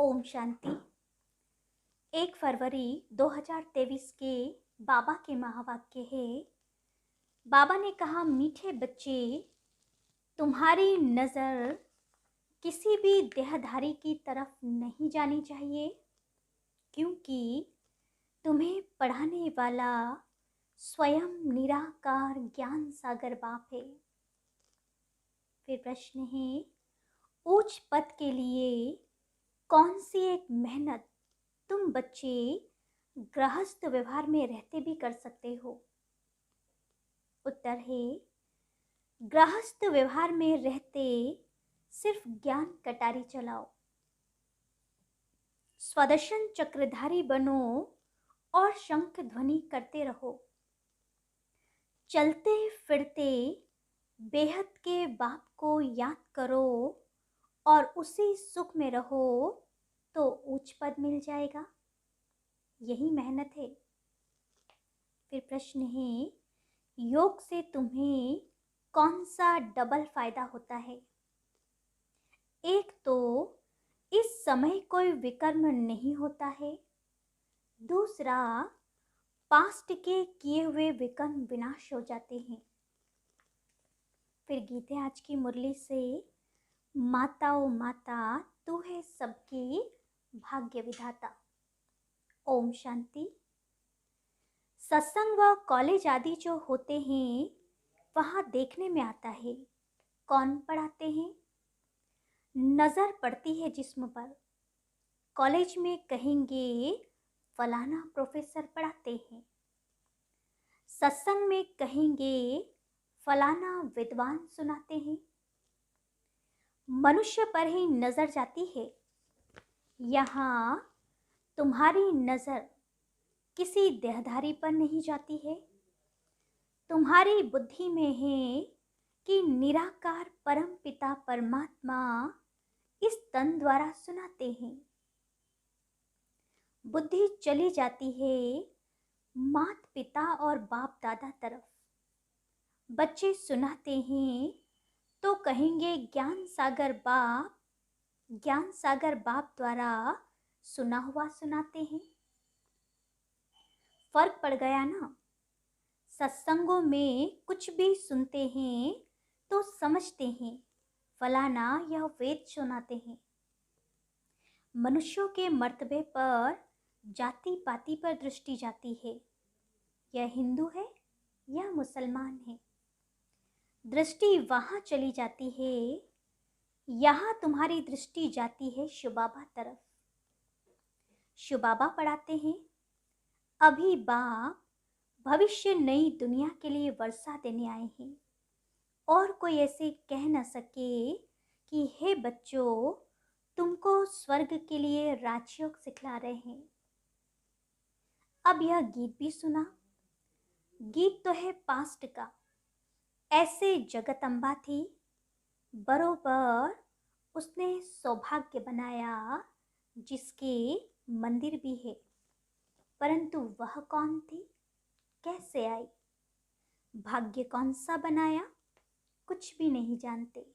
ओम शांति। 1 फरवरी 2023 के बाबा के महावाक्य है। बाबा ने कहा, मीठे बच्चे, तुम्हारी नज़र किसी भी देहधारी की तरफ नहीं जानी चाहिए, क्योंकि तुम्हें पढ़ाने वाला स्वयं निराकार ज्ञान सागर बाप है। फिर प्रश्न है, उच्च पद के लिए कौन सी एक मेहनत तुम बच्चे गृहस्थ व्यवहार में रहते भी कर सकते हो? उत्तर है, गृहस्थ व्यवहार में रहते सिर्फ ज्ञान कटारी चलाओ, स्वदर्शन चक्रधारी बनो और शंख ध्वनि करते रहो। चलते फिरते बेहद के बाप को याद करो और उसी सुख में रहो तो उच्च पद मिल जाएगा। यही मेहनत है। फिर प्रश्न है, योग से तुम्हें कौन सा डबल फायदा होता है? एक तो इस समय कोई विकर्म नहीं होता है, दूसरा पास्ट के किए हुए विकर्म विनाश हो जाते हैं। फिर गीते आज की मुरली से, माता ओ माता तू है सबकी भाग्य विधाता। ओम शांति। सत्संग व कॉलेज आदि जो होते हैं, वहाँ देखने में आता है कौन पढ़ाते हैं। नज़र पड़ती है जिस्म पर। कॉलेज में कहेंगे फलाना प्रोफेसर पढ़ाते हैं, सत्संग में कहेंगे फलाना विद्वान सुनाते हैं। मनुष्य पर ही नज़र जाती है। यहाँ तुम्हारी नज़र किसी देहधारी पर नहीं जाती है। तुम्हारी बुद्धि में है कि निराकार परम पिता परमात्मा इस तन द्वारा सुनाते हैं। बुद्धि चली जाती है मात पिता और बाप दादा तरफ। बच्चे सुनाते हैं तो कहेंगे ज्ञान सागर बाप द्वारा सुना हुआ सुनाते हैं। फर्क पड़ गया ना। सत्संगों में कुछ भी सुनते हैं तो समझते हैं फलाना यह वेद सुनाते हैं। मनुष्यों के मर्तबे पर जाति पाति पर दृष्टि जाती है, यह हिंदू है या मुसलमान है। दृष्टि वहाँ चली जाती है। यहाँ तुम्हारी दृष्टि जाती है शिवबाबा तरफ। शिवबाबा पढ़ाते हैं, अभी बाप भविष्य नई दुनिया के लिए वर्षा देने आए हैं और कोई ऐसे कह न सके कि हे बच्चों, तुमको स्वर्ग के लिए राजयोग सिखला रहे हैं। अब यह गीत भी सुना। गीत तो है पास्ट का। ऐसे जगदम्बा थी, बरोबर उसने सौभाग्य बनाया जिसके मंदिर भी है, परंतु वह कौन थी, कैसे आई, भाग्य कौन सा बनाया, कुछ भी नहीं जानते।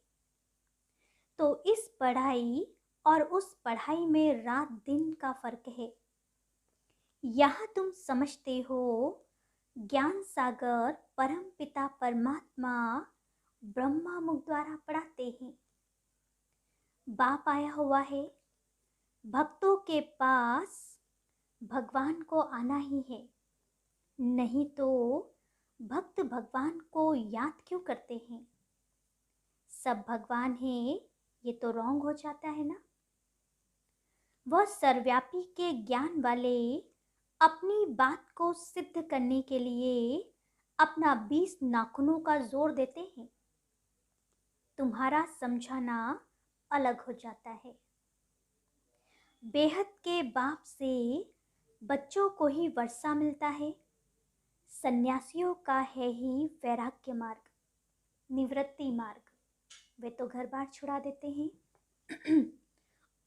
तो इस पढ़ाई और उस पढ़ाई में रात दिन का फर्क है। यहाँ तुम समझते हो ज्ञान सागर परम पिता परमात्मा ब्रह्मा मुख द्वारा पढ़ाते हैं। बाप आया हुआ है। भक्तों के पास भगवान को आना ही है, नहीं तो भक्त भगवान को याद क्यों करते हैं? सब भगवान है, ये तो रॉन्ग हो जाता है ना। वह सर्वव्यापी के ज्ञान वाले अपनी बात को सिद्ध करने के लिए अपना 20 नाखूनों का जोर देते हैं। तुम्हारा समझाना अलग हो जाता है। बेहद के बाप से बच्चों को ही वर्षा मिलता है। सन्यासियों का है ही वैराग्य मार्ग, निवृत्ति मार्ग। वे तो घर बार छुड़ा देते हैं।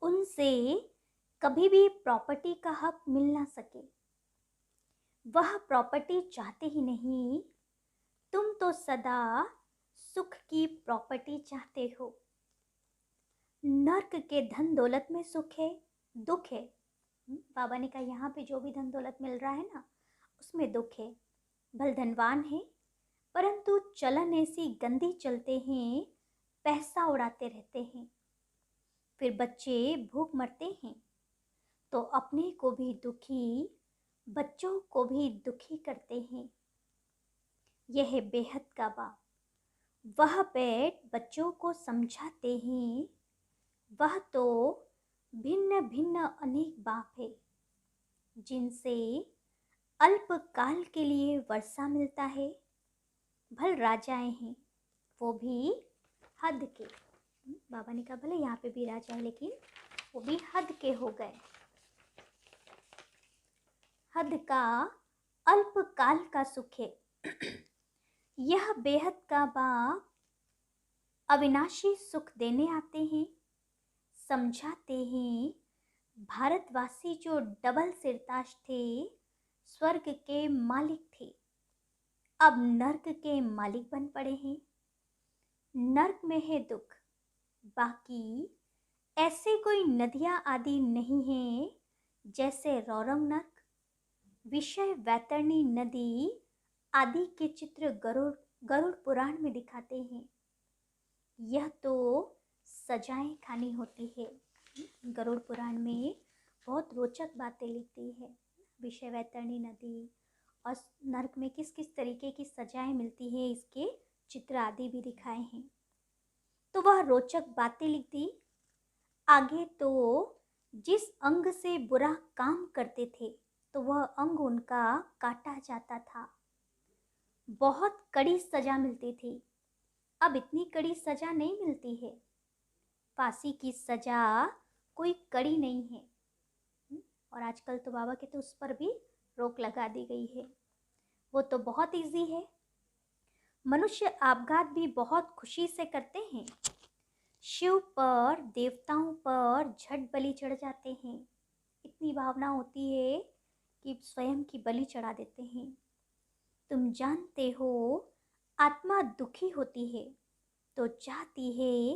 उनसे कभी भी प्रॉपर्टी का हक मिल ना सके। वह प्रॉपर्टी चाहते ही नहीं। तुम तो सदा सुख की प्रॉपर्टी चाहते हो। नर्क के धन दौलत में सुख है, दुख है। बाबा ने कहा यहाँ पे जो भी धन दौलत मिल रहा है ना, उसमें दुख है। भल धनवान है, परंतु चलन ऐसी गंदी चलते हैं, पैसा उड़ाते रहते हैं। फिर बच्चे भूख मरते हैं तो अपने को भी दुखी, बच्चों को भी दुखी करते हैं। यह है बेहद का बाप। वह पेट बच्चों को समझाते हैं। वह तो भिन्न भिन्न अनेक बाप है, जिनसे अल्पकाल के लिए वर्षा मिलता है। भल राजाएं हैं, वो भी हद के। बाबा ने कहा भले यहाँ पे भी राजा है, लेकिन वो भी हद के हो गए। हद का अल्पकाल का सुख है। यह बेहद का बाप अविनाशी सुख देने आते हैं, समझाते हैं। भारतवासी जो डबल सिरताज थे, स्वर्ग के मालिक थे, अब नर्क के मालिक बन पड़े हैं। नर्क में है दुख, बाकी ऐसे कोई नदियां आदि नहीं है जैसे रौरव नर्क, विषय वैतरणी नदी आदि के चित्र गरुड़ गरुड़ पुराण में दिखाते हैं। यह तो सजाएं खानी होती है। गरुड़ पुराण में बहुत रोचक बातें लिखती है। विषय वैतरणी नदी और नर्क में किस किस तरीके की सजाएं मिलती है, इसके चित्र आदि भी दिखाए हैं। तो वह रोचक बातें लिख दी। आगे तो जिस अंग से बुरा काम करते थे, तो वह अंग उनका काटा जाता था। बहुत कड़ी सजा मिलती थी। अब इतनी कड़ी सजा नहीं मिलती है। फांसी की सजा कोई कड़ी नहीं है। और आजकल तो बाबा के तो उस पर भी रोक लगा दी गई है। वो तो बहुत इजी है। मनुष्य आपघात भी बहुत खुशी से करते हैं। शिव पर, देवताओं पर झट बलि चढ़ जाते हैं। इतनी भावना होती है कि स्वयं की बलि चढ़ा देते हैं। तुम जानते हो, आत्मा दुखी होती है तो चाहती है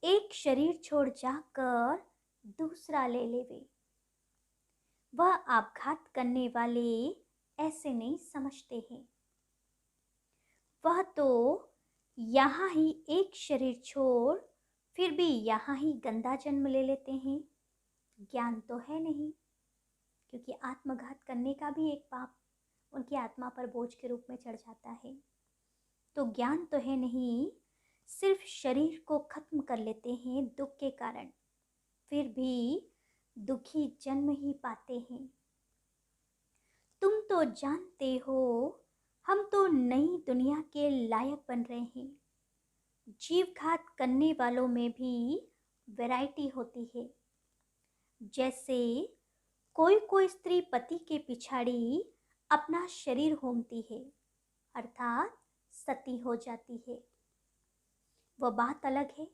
एक शरीर छोड़ जाकर दूसरा ले लेवे। वह आपघात करने वाले ऐसे नहीं समझते हैं। वह तो यहाँ ही एक शरीर छोड़ फिर भी यहाँ ही गंदा जन्म ले लेते हैं। ज्ञान तो है नहीं, क्योंकि आत्मघात करने का भी एक पाप उनकी आत्मा पर बोझ के रूप में चढ़ जाता है। तो ज्ञान तो है नहीं, सिर्फ शरीर को खत्म कर लेते हैं दुख के कारण, फिर भी दुखी जन्म ही पाते हैं। तुम तो जानते हो, हम तो नई दुनिया के लायक बन रहे हैं। जीवघात करने वालों में भी वैरायटी होती है। जैसे कोई कोई स्त्री पति के पिछाड़ी अपना शरीर होमती है, अर्थात सती हो जाती है। वह बात अलग है।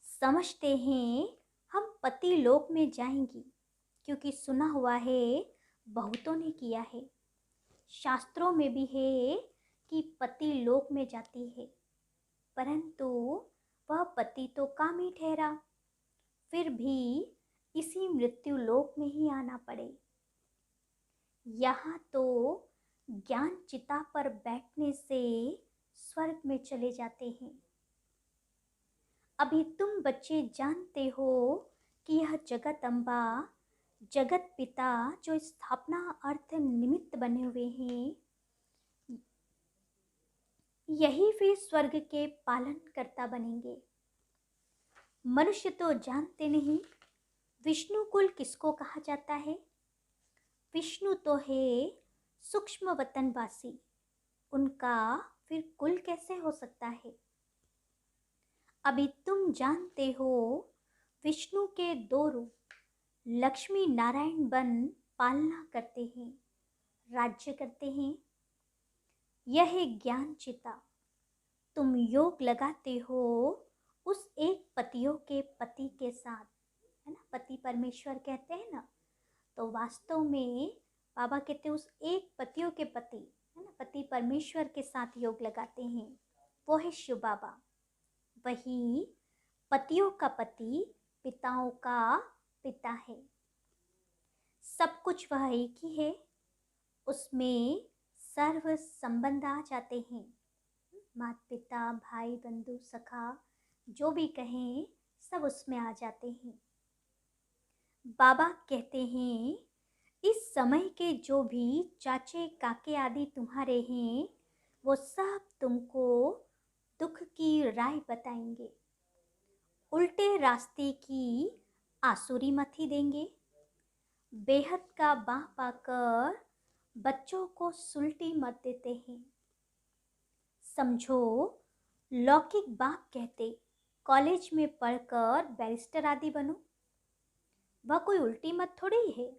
समझते हैं हम पति लोक में जाएंगी, क्योंकि सुना हुआ है बहुतों ने किया है। शास्त्रों में भी है कि पति लोक में जाती है, परंतु वह पति तो कामी ठहरा, फिर भी इसी मृत्यु लोक में ही आना पड़े। यहाँ तो ज्ञान चिता पर बैठने से स्वर्ग में चले जाते हैं। अभी तुम बच्चे जानते हो कि यह जगत अम्बा, जगत पिता जो स्थापना अर्थ निमित्त बने हुए हैं, यही फिर स्वर्ग के पालन कर्ता बनेंगे। मनुष्य तो जानते नहीं विष्णु कुल किसको कहा जाता है। विष्णु तो है सूक्ष्म वतनवासी, उनका फिर कुल कैसे हो सकता है। अभी तुम जानते हो विष्णु के दो रूप, लक्ष्मी नारायण बन पालना करते हैं, राज्य करते हैं। यह है ज्ञान चिता। तुम योग लगाते हो उस एक पतियों के पति के साथ, है ना, पति परमेश्वर कहते हैं ना, तो वास्तव में बाबा कहते हैं उस एक पतियों के पति, है ना, पति परमेश्वर के साथ योग लगाते हैं, वो है शिव बाबा। वही पतियों का पति, पिताओं का पिता है। सब कुछ वह एक ही है, उसमें सर्व संबंध आ जाते हैं। माता पिता, भाई बंधु, सखा, जो भी कहें सब उसमें आ जाते हैं। बाबा कहते हैं, इस समय के जो भी चाचे काके आदि तुम्हारे हैं, वो सब तुमको दुख की राय बताएंगे, उल्टे रास्ते की आसुरी मथी देंगे। बेहद का बाह पाकर बच्चों को सुलटी मत देते हैं। समझो, लौकिक बाप कहते कॉलेज में पढ़कर बैरिस्टर आदि बनो, वह कोई उल्टी मत थोड़ी है।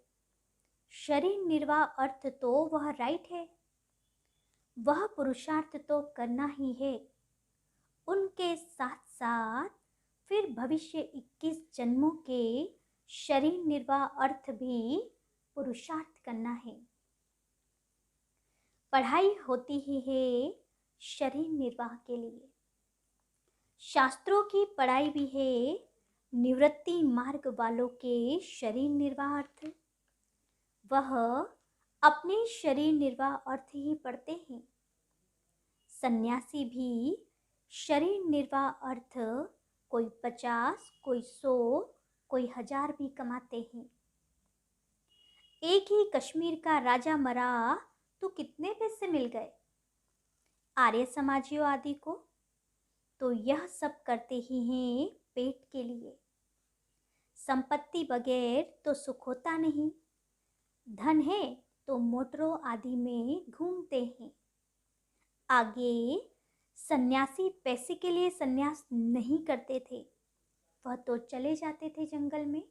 शरीर निर्वाह अर्थ तो वह राइट है, वह पुरुषार्थ तो करना ही है। उनके साथ साथ फिर भविष्य 21 जन्मों के शरीर निर्वाह अर्थ भी पुरुषार्थ करना है। पढ़ाई होती ही है शरीर निर्वाह के लिए। शास्त्रों की पढ़ाई भी है निवृत्ति मार्ग वालों के शरीर निर्वाह अर्थ। वह अपने शरीर निर्वाह अर्थ ही पढ़ते हैं। सन्यासी भी शरीर निर्वाह अर्थ कोई 50, कोई 100, कोई 1000 भी कमाते हैं। एक ही कश्मीर का राजा मरा तो कितने पैसे मिल गए आर्य समाजियों आदि को। तो यह सब करते ही हैं पेट के लिए। संपत्ति बगैर तो सुख होता नहीं। धन है तो मोटरों आदि में घूमते हैं। आगे सन्यासी पैसे के लिए सन्यास नहीं करते थे, वह तो चले जाते थे जंगल में।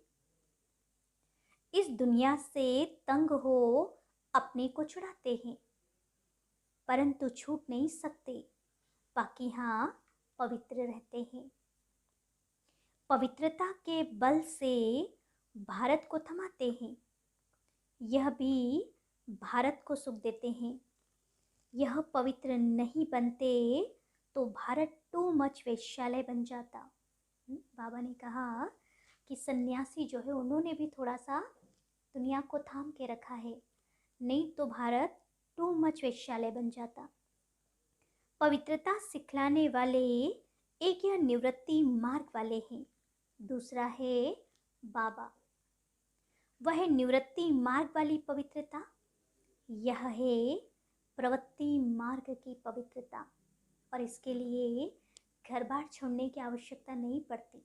इस दुनिया से तंग हो अपने को छुड़ाते हैं, परंतु छूट नहीं सकते। बाकी हाँ, पवित्र रहते हैं। पवित्रता के बल से भारत को थमाते हैं। यह भी भारत को सुख देते हैं। यह पवित्र नहीं बनते तो भारत टू मच वेश्यालय बन जाता। बाबा ने कहा कि सन्यासी जो है उन्होंने भी थोड़ा सा दुनिया को थाम के रखा है, नहीं तो भारत टू मच वेश्यालय बन जाता। पवित्रता सिखलाने वाले एक यह निवृत्ति मार्ग वाले हैं, दूसरा है बाबा। वह निवृत्ति मार्ग वाली पवित्रता, यह है प्रवृत्ति मार्ग की पवित्रता। और इसके लिए घर बार छोड़ने की आवश्यकता नहीं पड़ती।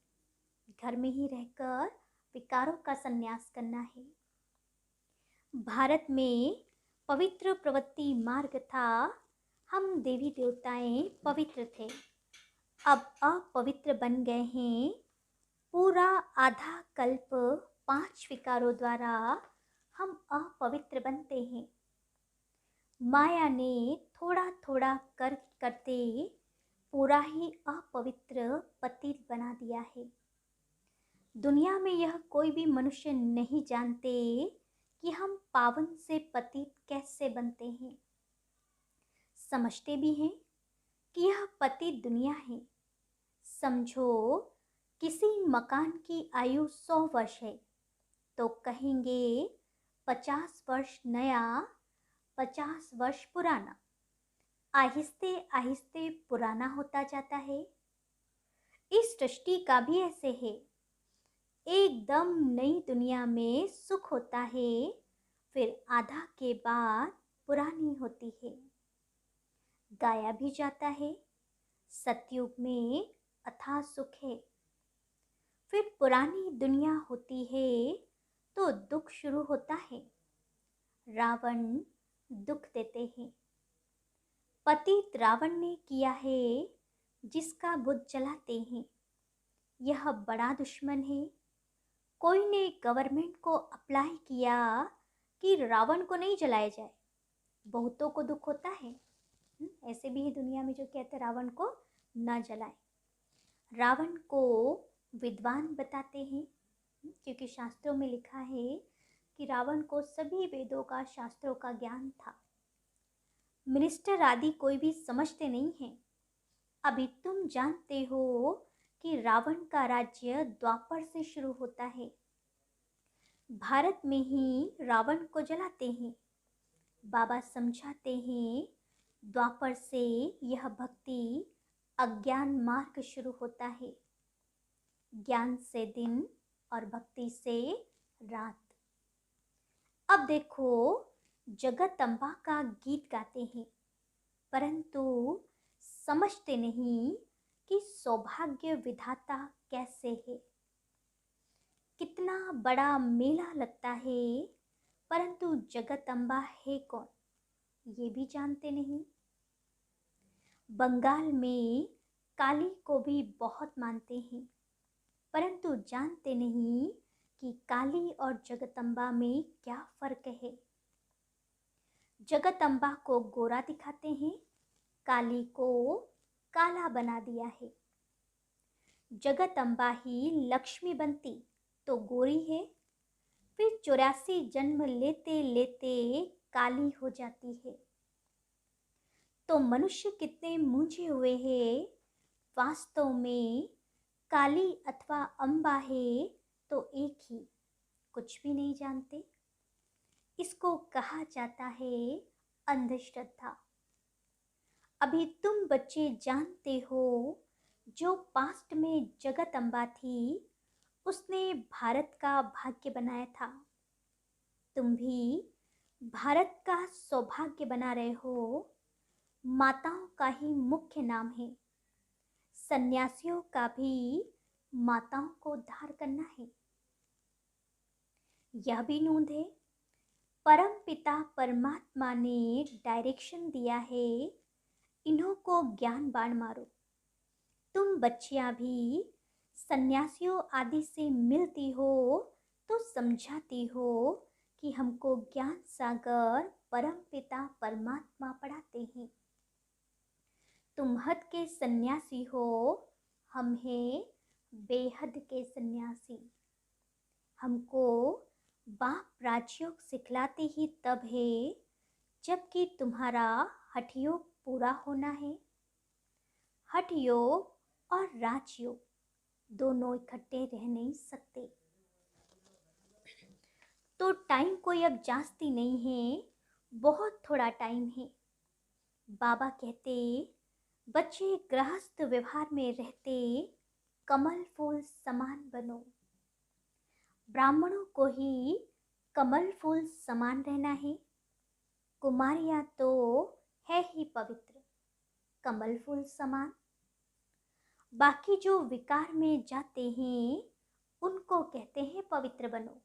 घर में ही रहकर विकारों का संन्यास करना है। भारत में पवित्र प्रवृत्ति मार्ग था। हम देवी देवताएं पवित्र थे, अब अपवित्र बन गए हैं। पूरा आधा कल्प 5 विकारों द्वारा हम अपवित्र बनते हैं। माया ने थोड़ा थोड़ा करते पूरा ही अपवित्र पतित बना दिया है। दुनिया में यह कोई भी मनुष्य नहीं जानते कि हम पावन से पतित कैसे बनते हैं। समझते भी हैं कि यह पतित दुनिया है। समझो, किसी मकान की आयु 100 वर्ष है तो कहेंगे 50 वर्ष नया, 50 वर्ष पुराना। आहिस्ते आहिस्ते पुराना होता जाता है। इस सृष्टि का भी ऐसे है। एकदम नई दुनिया में सुख होता है, फिर आधा के बाद पुरानी होती है। गाया भी जाता है, सतयुग में अथाह सुख है। फिर पुरानी दुनिया होती है तो दुख शुरू होता है। रावण दुख देते हैं। पतित रावण ने किया है जिसका बुद्ध जलाते हैं। यह बड़ा दुश्मन है। कोई ने गवर्नमेंट को अप्लाई किया कि रावण को नहीं जलाया जाए, बहुतों को दुख होता है। ऐसे भी है दुनिया में जो कहते रावण को न जलाए। रावण को विद्वान बताते हैं, क्योंकि शास्त्रों में लिखा है कि रावण को सभी वेदों का, शास्त्रों का ज्ञान था। मिनिस्टर आदि कोई भी समझते नहीं हैं। अभी तुम जानते हो कि रावण का राज्य द्वापर से शुरू होता है। भारत में ही रावण को जलाते हैं। बाबा समझाते हैं, द्वापर से यह भक्ति अज्ञान मार्ग शुरू होता है। ज्ञान से दिन और भक्ति से रात। अब देखो, जगदम्बा का गीत गाते हैं, परंतु समझते नहीं कि सौभाग्य विधाता कैसे है। कितना बड़ा मेला लगता है, परंतु जगदम्बा है कौन, ये भी जानते नहीं। बंगाल में काली को भी बहुत मानते हैं, परंतु जानते नहीं कि काली और जगदम्बा में क्या फर्क है। जगदम्बा को गोरा दिखाते हैं, काली को काला बना दिया है। जगदम्बा ही लक्ष्मी बनती तो गोरी है, फिर 84 जन्म लेते लेते काली हो जाती है। तो मनुष्य कितने मूंझे हुए हैं। वास्तव में काली अथवा अम्बा है तो एक ही, कुछ भी नहीं जानते। इसको कहा जाता है अंधश्रद्धा। अभी तुम बच्चे जानते हो, जो पास्ट में जगदम्बा थी उसने भारत का भाग्य बनाया था। तुम भी भारत का सौभाग्य बना रहे हो। माताओं का ही मुख्य नाम है। सन्यासियों का भी माताओं को उद्धार करना है। यह भी नोंद है, परम पिता परमात्मा ने डायरेक्शन दिया है, इन्हों को ज्ञान बाण मारो। तुम बच्चियां भी सन्यासियों आदि से मिलती हो तो समझाती हो कि हमको ज्ञान सागर परम पिता परमात्मा पढ़ाते हैं। तुम हद के सन्यासी हो, हम हैं बेहद के सन्यासी। हमको बाप राजयोग सिखलाते ही तब है जबकि तुम्हारा हठ योग पूरा होना है। हठ योग और राजयोग दोनों इकट्ठे रह नहीं सकते। तो टाइम कोई अब जास्ती नहीं है, बहुत थोड़ा टाइम है। बाबा कहते, बच्चे गृहस्थ व्यवहार में रहते कमल फूल समान बनो। ब्राह्मणों को ही कमल फूल समान रहना है। कुमारियां तो है ही पवित्र, कमल फूल समान। बाकी जो विकार में जाते हैं उनको कहते हैं पवित्र बनो।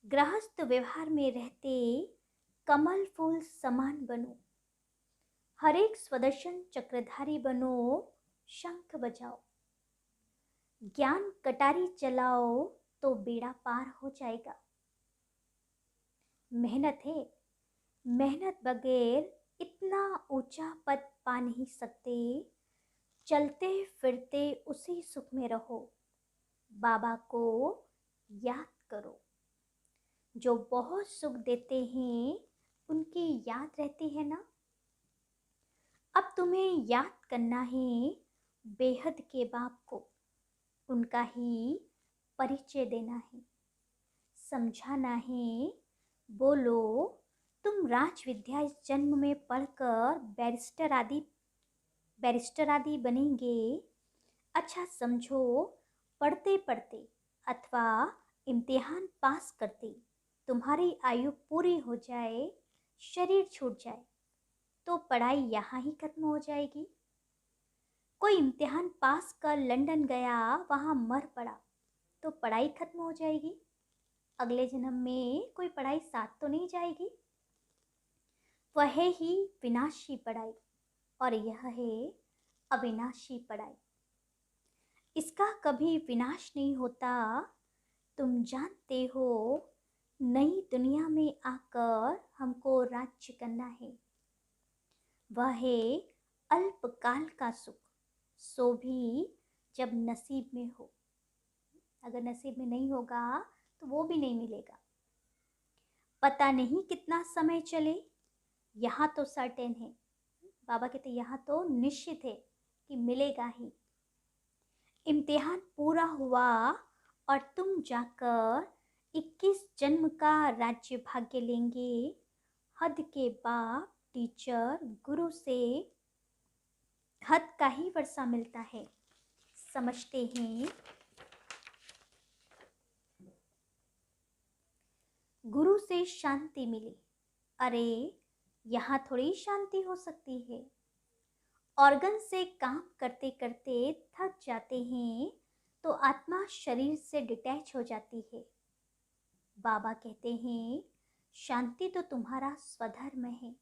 गृहस्थ व्यवहार में रहते कमल फूल समान बनो। हर एक स्वदर्शन चक्रधारी बनो, शंख बजाओ। ज्ञान कटारी चलाओ तो बेड़ा पार हो जाएगा। मेहनत है, मेहनत बगैर इतना ऊंचा पद पा नहीं सकते। चलते फिरते उसी सुख में रहो। बाबा को याद करो। जो बहुत सुख देते हैं उनकी याद रहती है ना। अब तुम्हें याद करना है बेहद के बाप को, उनका ही परिचय देना है, समझाना है। बोलो, तुम राज विद्या इस जन्म में पढ़कर बैरिस्टर आदि बनेंगे। अच्छा समझो, पढ़ते पढ़ते अथवा इम्तिहान पास करते तुम्हारी आयु पूरी हो जाए, शरीर छूट जाए तो पढ़ाई यहाँ ही खत्म हो जाएगी। कोई इम्तिहान पास कर लंदन गया, वहाँ मर पड़ा तो पढ़ाई खत्म हो जाएगी। अगले जन्म में कोई पढ़ाई साथ तो नहीं जाएगी। वह ही विनाशी पढ़ाई और यह है अविनाशी पढ़ाई। इसका कभी विनाश नहीं होता। तुम जानते हो, नई दुनिया में आकर हमको राज्य करना है। वह है अल्पकाल का सुख, सो भी जब नसीब में हो। अगर नसीब में नहीं होगा तो वो भी नहीं मिलेगा। पता नहीं कितना समय चले, यहाँ तो सर्टेन है। बाबा कहते यहाँ तो निश्चित है कि मिलेगा ही। इम्तिहान पूरा हुआ और तुम जाकर 21 जन्म का राज्य भाग्य लेंगे। हद के बाप टीचर गुरु से हद का ही वर्षा मिलता है। समझते हैं गुरु से शांति मिली। अरे यहाँ थोड़ी शांति हो सकती है। ऑर्गन से काम करते करते थक जाते हैं तो आत्मा शरीर से डिटैच हो जाती है। बाबा कहते हैं शांति तो तुम्हारा स्वधर्म है।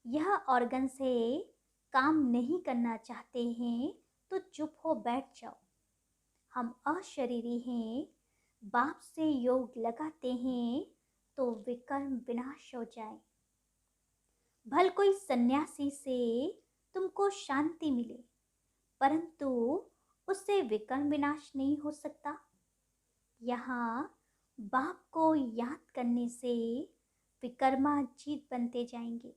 यह ऑर्गन से काम नहीं करना चाहते हैं तो चुप हो बैठ जाओ। हम अशरीरी हैं, बाप से योग लगाते हैं तो विकर्म विनाश हो जाए। भल कोई सन्यासी से तुमको शांति मिले, परंतु उससे विकर्म विनाश नहीं हो सकता। यहाँ बाप को याद करने से विकर्मा जीत बनते जाएंगे।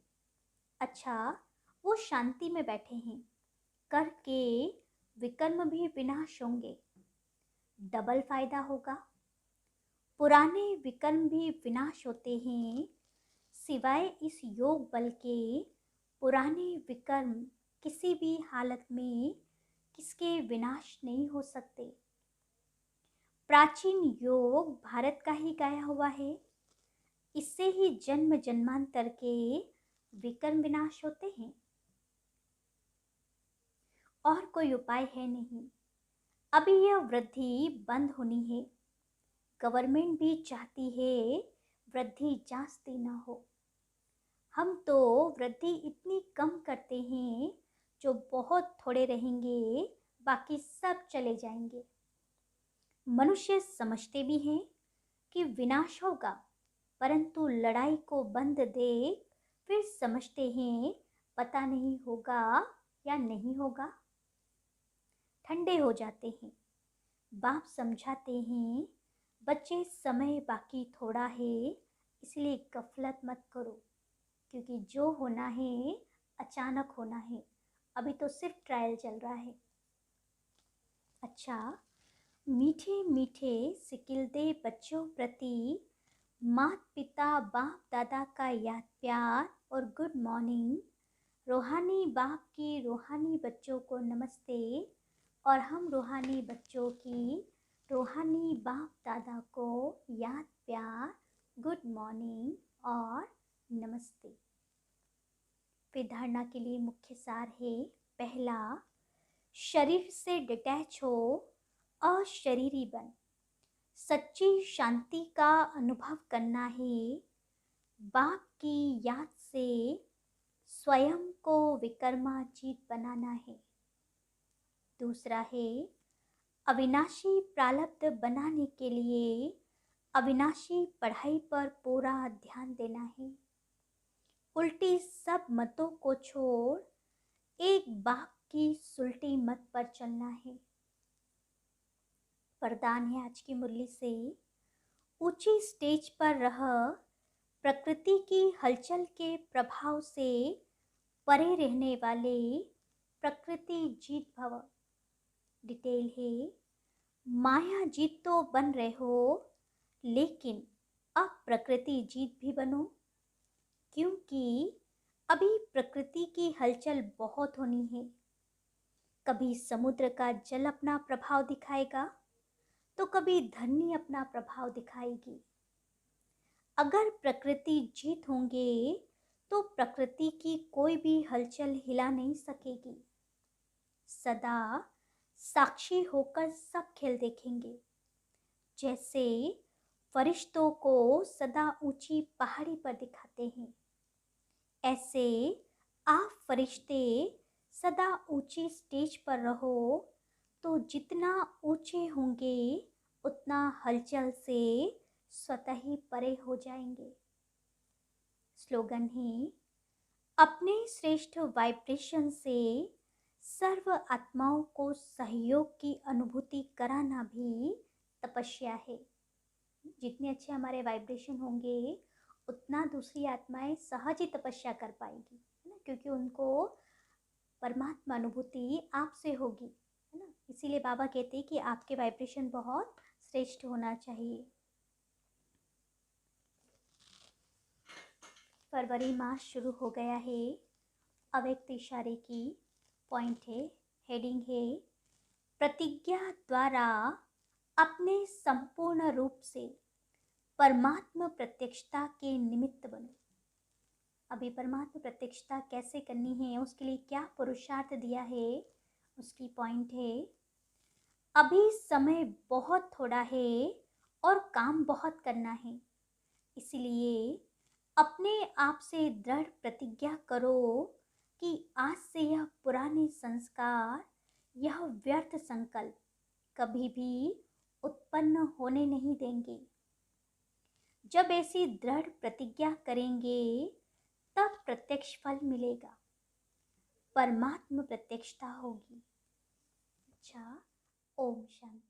अच्छा, वो शांति में बैठे हैं, करके विकर्म भी विनाश होंगे, डबल फायदा होगा। पुराने विकर्म भी विनाश होते हैं, सिवाय इस योग बल के पुराने विकर्म किसी भी हालत में किसके विनाश नहीं हो सकते। प्राचीन योग भारत का ही गाया हुआ है, इससे ही जन्म जन्मांतर के विकर्म विनाश होते हैं। और कोई उपाय है नहीं। अभी यह वृद्धि बंद होनी है। गवर्नमेंट भी चाहती है वृद्धि जास्ती ना हो। हम तो वृद्धि इतनी कम करते हैं जो बहुत थोड़े रहेंगे, बाकी सब चले जाएंगे। मनुष्य समझते भी हैं कि विनाश होगा, परंतु लड़ाई को बंद देख फिर समझते हैं पता नहीं होगा या नहीं होगा। ठंडे हो जाते हैं। बाप समझाते हैं बच्चे समय बाकी थोड़ा है, इसलिए गफलत मत करो, क्योंकि जो होना है अचानक होना है। अभी तो सिर्फ ट्रायल चल रहा है। अच्छा, मीठे मीठे सिकिल दे बच्चों प्रति माता पिता बाप दादा का याद प्यार और गुड मॉर्निंग। रूहानी बाप की रूहानी बच्चों को नमस्ते और हम रूहानी बच्चों की रूहानी बाप दादा को याद प्यार, गुड मॉर्निंग और नमस्ते। फिर धारणा के लिए मुख्य सार है। पहला, शरीर से डिटैच हो, अशरीरी बन। सच्ची शांति का अनुभव करना है। बाप की याद से स्वयं को विकर्माजीत बनाना है। दूसरा है, अविनाशी प्रारब्ध बनाने के लिए अविनाशी पढ़ाई पर पूरा ध्यान देना है। उल्टी सब मतों को छोड़ एक बाप की सुलटी मत पर चलना है। वरदान है आज की मुरली से, ऊंची स्टेज पर रह, प्रकृति की हलचल के प्रभाव से परे रहने वाले प्रकृति जीत भव। डिटेल है, माया जीत तो बन रहे हो, लेकिन अब प्रकृति जीत भी बनो, क्योंकि अभी प्रकृति की हलचल बहुत होनी है। कभी समुद्र का जल अपना प्रभाव दिखाएगा तो कभी धरनी अपना प्रभाव दिखाएगी। अगर प्रकृति जीत होंगे तो प्रकृति की कोई भी हलचल हिला नहीं सकेगी। सदा साक्षी होकर सब खेल देखेंगे। जैसे फरिश्तों को सदा ऊंची पहाड़ी पर दिखाते हैं, ऐसे आप फरिश्ते सदा ऊंची स्टेज पर रहो, तो जितना ऊंचे होंगे उतना हलचल से स्वतः ही परे हो जाएंगे। स्लोगन है, अपने श्रेष्ठ वाइब्रेशन से सर्व आत्माओं को सहयोग की अनुभूति कराना भी तपस्या है। जितने अच्छे हमारे वाइब्रेशन होंगे उतना दूसरी आत्माएं सहज ही तपस्या कर पाएगी, है ना, क्योंकि उनको परमात्मा अनुभूति आपसे होगी, है ना। इसीलिए बाबा कहते हैं कि आपके वाइब्रेशन बहुत श्रेष्ठ होना चाहिए। फरवरी मास शुरू हो गया है। अव्यक्त इशारे की पॉइंट है, हेडिंग है, प्रतिज्ञा द्वारा अपने संपूर्ण रूप से परमात्मा प्रत्यक्षता के निमित्त बनो। अभी परमात्मा प्रत्यक्षता कैसे करनी है, उसके लिए क्या पुरुषार्थ दिया है, उसकी पॉइंट है, अभी समय बहुत थोड़ा है और काम बहुत करना है, इसलिए अपने आप से दृढ़ प्रतिज्ञा करो कि आज से यह पुराने संस्कार, यह व्यर्थ संकल्प कभी भी उत्पन्न होने नहीं देंगे। जब ऐसी दृढ़ प्रतिज्ञा करेंगे तब प्रत्यक्ष फल मिलेगा, परमात्मा प्रत्यक्षता होगी। अच्छा, ओम शांति।